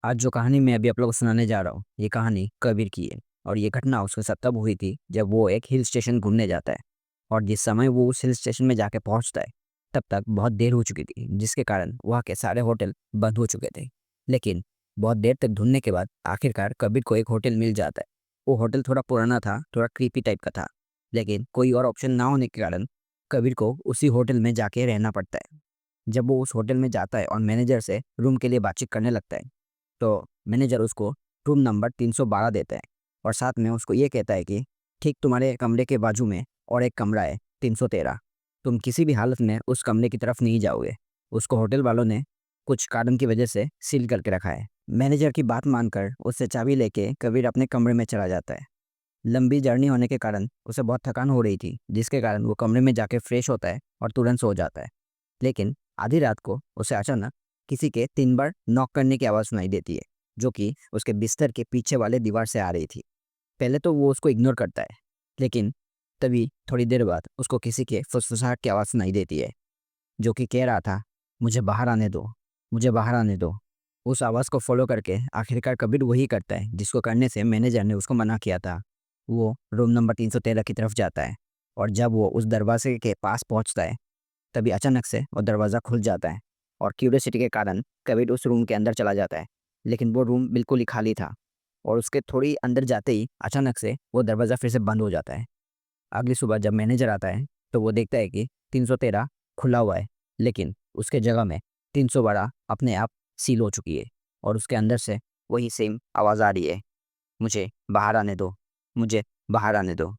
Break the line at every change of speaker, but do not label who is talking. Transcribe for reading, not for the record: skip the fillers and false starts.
आज जो कहानी मैं अभी आप लोगों को सुनाने जा रहा हूँ, ये कहानी कबीर की है। और ये घटना उसके साथ तब हुई थी जब वो एक हिल स्टेशन घूमने जाता है। और जिस समय वो उस हिल स्टेशन में जाके पहुंचता है, तब तक बहुत देर हो चुकी थी, जिसके कारण वहाँ के सारे होटल बंद हो चुके थे। लेकिन बहुत देर तक ढूंढने के बाद आखिरकार कबीर को एक होटल मिल जाता है। वो होटल थोड़ा पुराना था, थोड़ा क्रीपी टाइप का था, लेकिन कोई और ऑप्शन ना होने के कारण कबीर को उसी होटल में जाके रहना पड़ता है। जब वो उस होटल में जाता है और मैनेजर से रूम के लिए बातचीत करने लगता है, तो मैनेजर उसको रूम नंबर 312 देता है। और साथ में उसको ये कहता है कि ठीक तुम्हारे कमरे के बाजू में और एक कमरा है 313। तुम किसी भी हालत में उस कमरे की तरफ नहीं जाओगे। उसको होटल वालों ने कुछ कारण की वजह से सील करके रखा है। मैनेजर की बात मानकर उससे चाबी लेके कबीर अपने कमरे में चला जाता है। लंबी जर्नी होने के कारण उसे बहुत थकान हो रही थी, जिसके कारण वो कमरे में जाके फ्रेश होता है और तुरंत सो जाता है। लेकिन आधी रात को उसे अचानक किसी के 3 बार नॉक करने की आवाज़ सुनाई देती है, जो कि उसके बिस्तर के पीछे वाले दीवार से आ रही थी। पहले तो वो उसको इग्नोर करता है, लेकिन तभी थोड़ी देर बाद उसको किसी के फुसफुसाहट की आवाज़ सुनाई देती है, जो कि कह रहा था, मुझे बाहर आने दो, मुझे बाहर आने दो। उस आवाज़ को फॉलो करके आखिरकार कबीर वही करता है जिसको करने से मैनेजर ने उसको मना किया था। वो रूम नंबर 313 की तरफ जाता है। और जब वो उस दरवाजे के पास पहुंचता है, तभी अचानक से वो दरवाज़ा खुल जाता है। और क्यूरियोसिटी के कारण कबीर उस रूम के अंदर चला जाता है। लेकिन वो रूम बिल्कुल ही खाली था। और उसके थोड़ी अंदर जाते ही अचानक से वो दरवाज़ा फिर से बंद हो जाता है। अगली सुबह जब मैनेजर आता है, तो वो देखता है कि 313 खुला हुआ है, लेकिन उसके जगह में 312 अपने आप सील हो चुकी है। और उसके अंदर से वही सेम आवाज़ आ रही है, मुझे बाहर आने दो, मुझे बाहर आने दो।